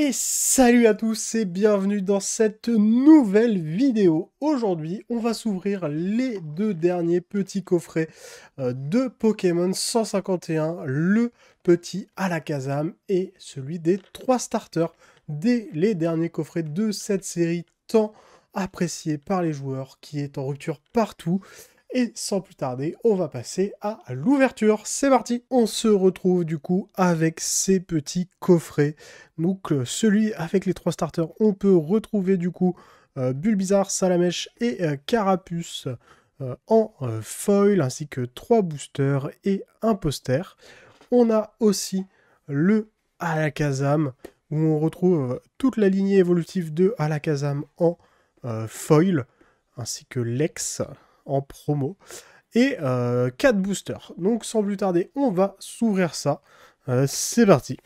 Et salut à tous et bienvenue dans cette nouvelle vidéo. Aujourd'hui, on va s'ouvrir les deux derniers petits coffrets de Pokémon 151, le petit Alakazam et celui des 3 starters, les derniers coffrets de cette série tant appréciée par les joueurs, qui est en rupture partout. Et sans plus tarder, on va passer à l'ouverture. C'est parti! On se retrouve du coup avec ces petits coffrets. Donc celui avec les 3 starters, on peut retrouver du coup Bulbizarre, Salamèche et Carapuce en foil, ainsi que 3 boosters et un poster. On a aussi le Alakazam, où on retrouve toute la lignée évolutive de Alakazam en foil, ainsi que Lex en promo, et 4 boosters. Donc sans plus tarder, on va s'ouvrir ça. C'est parti.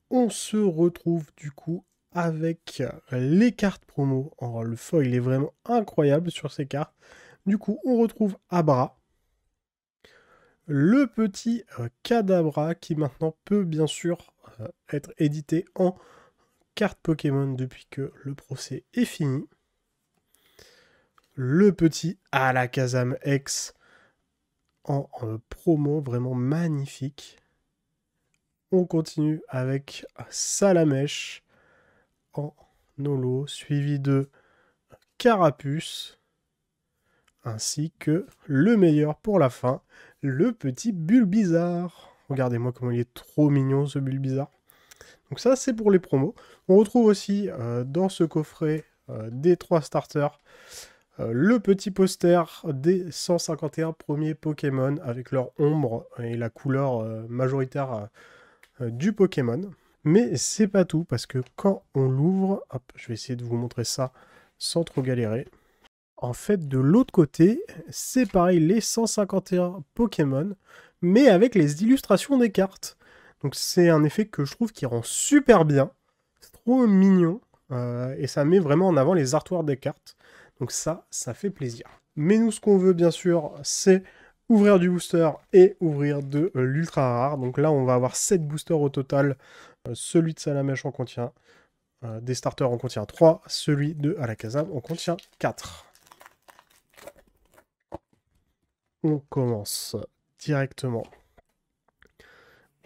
On se retrouve du coup avec les cartes promo. Alors, le foil est vraiment incroyable sur ces cartes. Du coup, on retrouve Abra, le petit Kadabra qui maintenant peut bien sûr être édité en carte Pokémon depuis que le procès est fini. Le petit Alakazam X en promo, vraiment magnifique. On continue avec Salamèche en holo, suivi de Carapuce, ainsi que le meilleur pour la fin, le petit Bulbizarre. Regardez-moi comment il est trop mignon ce Bulbizarre. Donc ça c'est pour les promos. On retrouve aussi dans ce coffret des 3 starters le petit poster des 151 premiers Pokémon avec leur ombre et la couleur majoritaire du Pokémon. Mais c'est pas tout, parce que quand on l'ouvre, hop, je vais essayer de vous montrer ça sans trop galérer. En fait, de l'autre côté, c'est pareil, les 151 Pokémon, mais avec les illustrations des cartes. Donc c'est un effet que je trouve qui rend super bien. C'est trop mignon. Et ça met vraiment en avant les artworks des cartes. Donc ça fait plaisir. Mais nous, ce qu'on veut, bien sûr, c'est ouvrir du booster et ouvrir de l'ultra rare. Donc là, on va avoir 7 boosters au total. Celui de Salamèche en contient. Des starters en contient 3. Celui de Alakazam en contient 4. On commence directement.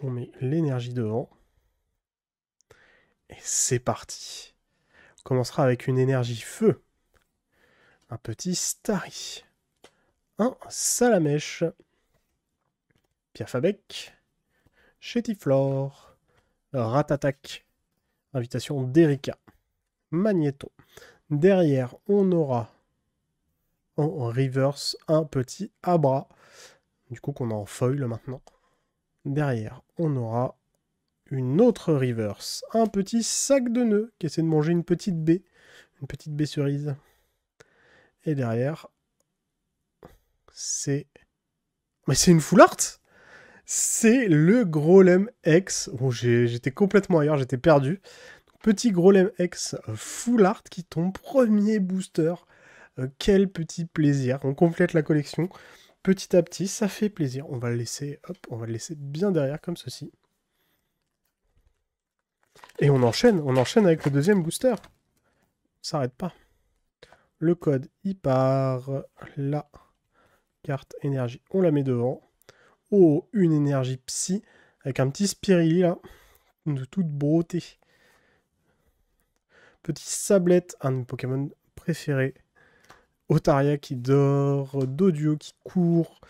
On met l'énergie devant. Et c'est parti. On commencera avec une énergie feu. Un petit Starry. Un Salamèche. Piafabec. Chétiflore. Ratatac. Invitation d'Erika. Magnéton. Derrière, on aura en reverse un petit Abra. Du coup, qu'on a en foil maintenant. Derrière, on aura une autre reverse. Un petit sac de nœuds qui essaie de manger une petite baie. Une petite baie cerise. Et derrière, c'est... Mais c'est une full art! C'est le Grolem X. Bon, j'étais complètement ailleurs, j'étais perdu. Petit Grolem X full art qui tombe premier booster. Quel petit plaisir. On complète la collection petit à petit, ça fait plaisir. On va le laisser, hop, on va le laisser bien derrière comme ceci. Et on enchaîne avec le deuxième booster. Ça s'arrête pas. Le code, il part. La carte énergie, on la met devant. Oh, une énergie psy avec un petit Spirili là, de toute beauté. Petit Sablette, un de mes Pokémon préférés. Otaria qui dort, Dodio qui court,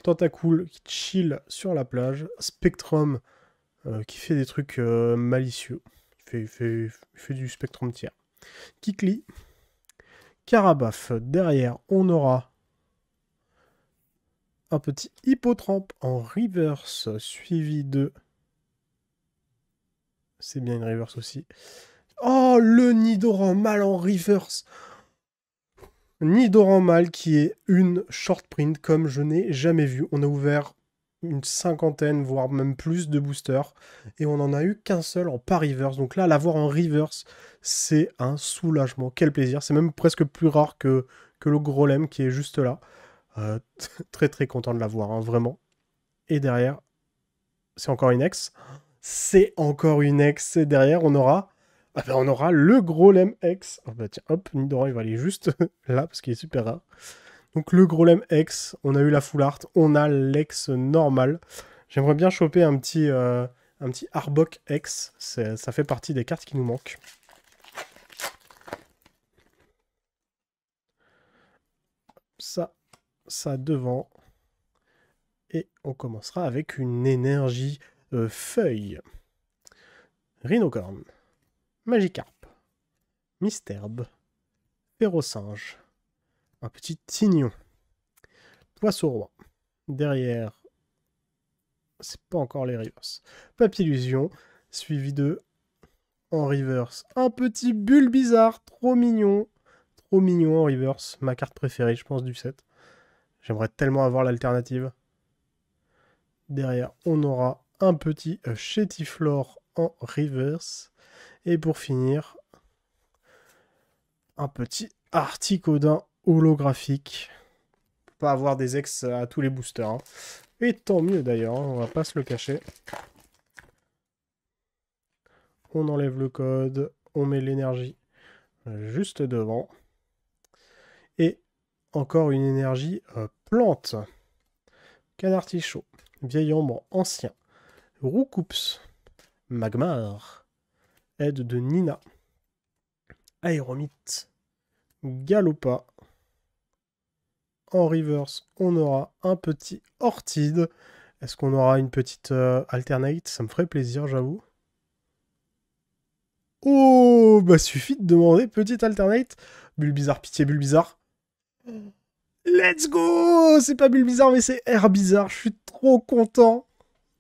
Tentacool qui chill sur la plage, Spectrum qui fait des trucs malicieux, il fait du Spectrum tiers. Kikli, Carabaf, derrière on aura un petit Hippotrampe en reverse, suivi de... C'est bien une reverse aussi. Oh, le Nidoran mal en reverse. Nidoran mal qui est une short print comme je n'ai jamais vu. On a ouvert une cinquantaine, voire même plus de boosters. Et on n'en a eu qu'un seul en pas reverse. Donc là, l'avoir en reverse, c'est un soulagement. Quel plaisir. C'est même presque plus rare que le Grolem qui est juste là. Très très content de l'avoir, hein, vraiment. Et derrière, c'est encore une ex. C'est encore une ex. Et derrière, on aura Ah ben, on aura le Grolem X. Oh bah tiens, hop, Nidoran, il va aller juste là, parce qu'il est super rare. Donc le Grolem X, on a eu la Full Art, on a l'X normal. J'aimerais bien choper un petit Arbok X. Ça fait partie des cartes qui nous manquent. Ça devant. Et on commencera avec une énergie feuille. Rhinocorn, Magikarp, Misterbe, Férocinge, un petit Tignon, Poisson-Roi. Derrière, c'est pas encore les reverse. Papillusion, suivi de, en reverse, un petit Bulbizarre, trop mignon. Trop mignon en reverse, ma carte préférée, je pense, du set. J'aimerais tellement avoir l'alternative. Derrière, on aura un petit Chétiflore en reverse. Et pour finir, un petit Articodin holographique. Pas avoir des ex à tous les boosters. Hein. Et tant mieux d'ailleurs, on va pas se le cacher. On enlève le code, on met l'énergie juste devant. Et encore une énergie plante. Canartichaud, vieil ombre ancien, Roucoups, Magmar, aide de Nina, Aéromite, Galopa. En reverse, on aura un petit Ortide. Est-ce qu'on aura une petite alternate? Ça me ferait plaisir, j'avoue. Oh, bah suffit de demander petite alternate. Bulbizarre, pitié, Bulbizarre. Let's go! C'est pas Bulbizarre, mais c'est Herbizarre. Je suis trop content.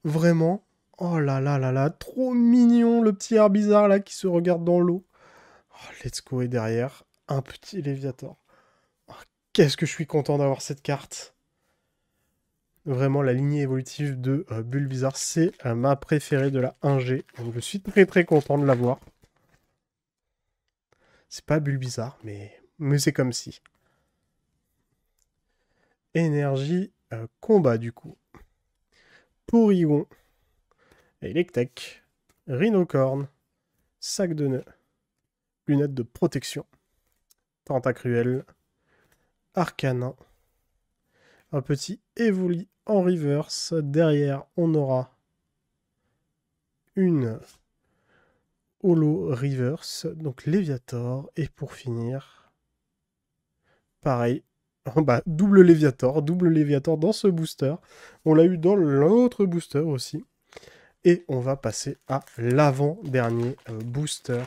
Vraiment. Oh là là là là, trop mignon le petit Herbizarre là qui se regarde dans l'eau. Oh, let's go, et derrière, un petit Léviator. Oh, qu'est-ce que je suis content d'avoir cette carte. Vraiment, la lignée évolutive de Bulbizarre, c'est ma préférée de la 1G. Donc je suis très très content de l'avoir. C'est pas Bulbizarre, mais c'est comme si. Énergie combat du coup. Porygon, Electek, Rhinocorn, Sac de nœuds, lunettes de protection, Tentacruel, Arcanin, un petit Evoli en reverse. Derrière, on aura une Holo reverse, donc Léviator. Et pour finir, pareil, bah, double Léviator dans ce booster. On l'a eu dans l'autre booster aussi. Et on va passer à l'avant-dernier booster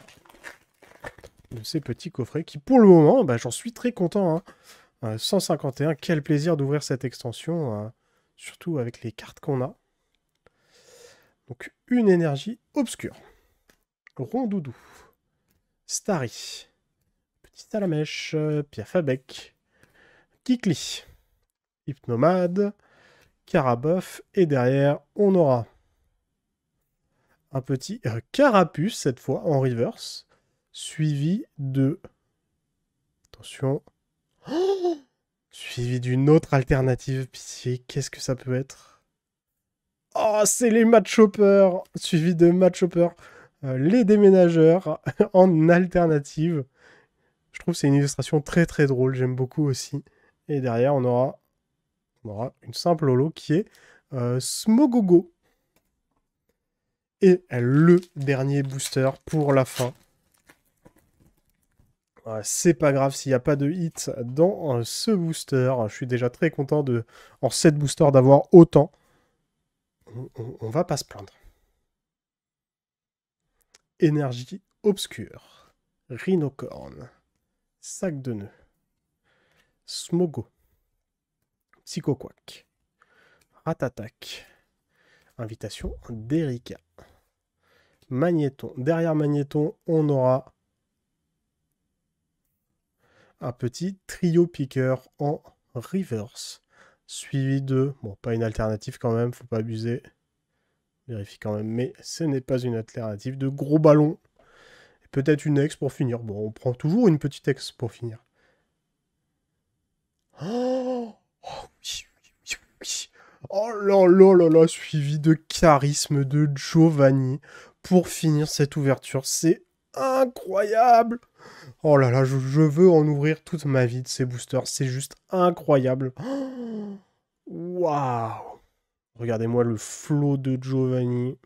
de ces petits coffrets qui, pour le moment, bah, j'en suis très content. Hein. 151, quel plaisir d'ouvrir cette extension, surtout avec les cartes qu'on a. Donc, une énergie obscure. Rondoudou, Starry, Petit Salamèche, Piafabec, Kikli, Hypnomade, Carabof, et derrière, on aura un petit Carapuce, cette fois, en reverse, suivi de... Attention. Oh, suivi d'une autre alternative, pitié, qu'est-ce que ça peut être? Oh, c'est les Matchoppers, suivi de Matchopper, les déménageurs, en alternative. Je trouve que c'est une illustration très très drôle, j'aime beaucoup aussi. Et derrière, on aura une simple holo qui est Smogogo. Et le dernier booster pour la fin. C'est pas grave s'il n'y a pas de hit dans ce booster. Je suis déjà très content en 7 boosters d'avoir autant. On va pas se plaindre. Énergie obscure. Rhinocorn. Sac de nœuds. Smogo. Psychoquack. Ratatak. Invitation d'Erika. Magnéton. Derrière Magnéton, on aura un petit trio piqueur en reverse. Suivi de... Bon, pas une alternative quand même, faut pas abuser. Vérifie quand même, mais ce n'est pas une alternative. De gros ballons. Et peut-être une ex pour finir. Bon, on prend toujours une petite ex pour finir. Oh, oh là là là là, suivi de charisme de Giovanni pour finir cette ouverture. C'est incroyable. Oh là là, je veux en ouvrir toute ma vie de ces boosters. C'est juste incroyable. Waouh. Regardez-moi le flot de Giovanni.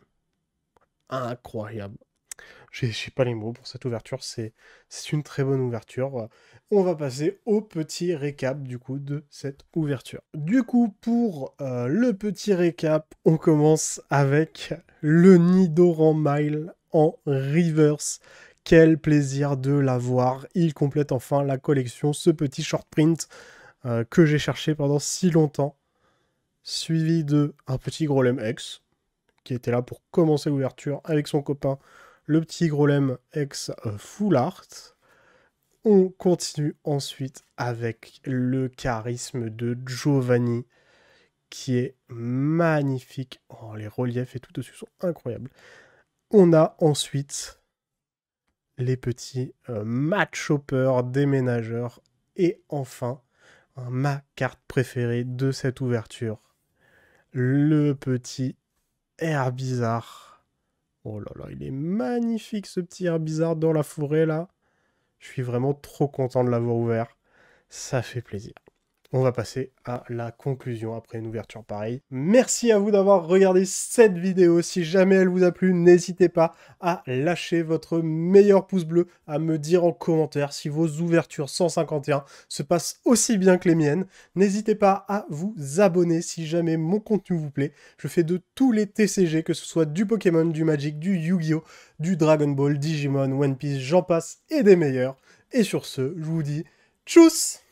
Incroyable. J'ai pas les mots pour cette ouverture, c'est une très bonne ouverture. On va passer au petit récap du coup de cette ouverture. Du coup, pour le petit récap, on commence avec le Nidoran Mile en reverse. Quel plaisir de l'avoir. Il complète enfin la collection, ce petit short print que j'ai cherché pendant si longtemps. Suivi de un petit Grolem X, qui était là pour commencer l'ouverture avec son copain, le petit Grolem X Full Art. On continue ensuite avec le charisme de Giovanni, qui est magnifique. Oh, les reliefs et tout dessus sont incroyables. On a ensuite les petits match hoppers, déménageurs. Et enfin, ma carte préférée de cette ouverture, le petit Herbizarre. Oh là là, il est magnifique ce petit Herbizarre dans la forêt là. Je suis vraiment trop content de l'avoir ouvert. Ça fait plaisir. On va passer à la conclusion après une ouverture pareille. Merci à vous d'avoir regardé cette vidéo. Si jamais elle vous a plu, n'hésitez pas à lâcher votre meilleur pouce bleu, à me dire en commentaire si vos ouvertures 151 se passent aussi bien que les miennes. N'hésitez pas à vous abonner si jamais mon contenu vous plaît. Je fais de tous les TCG, que ce soit du Pokémon, du Magic, du Yu-Gi-Oh!, du Dragon Ball, Digimon, One Piece, j'en passe et des meilleurs. Et sur ce, je vous dis tchuss!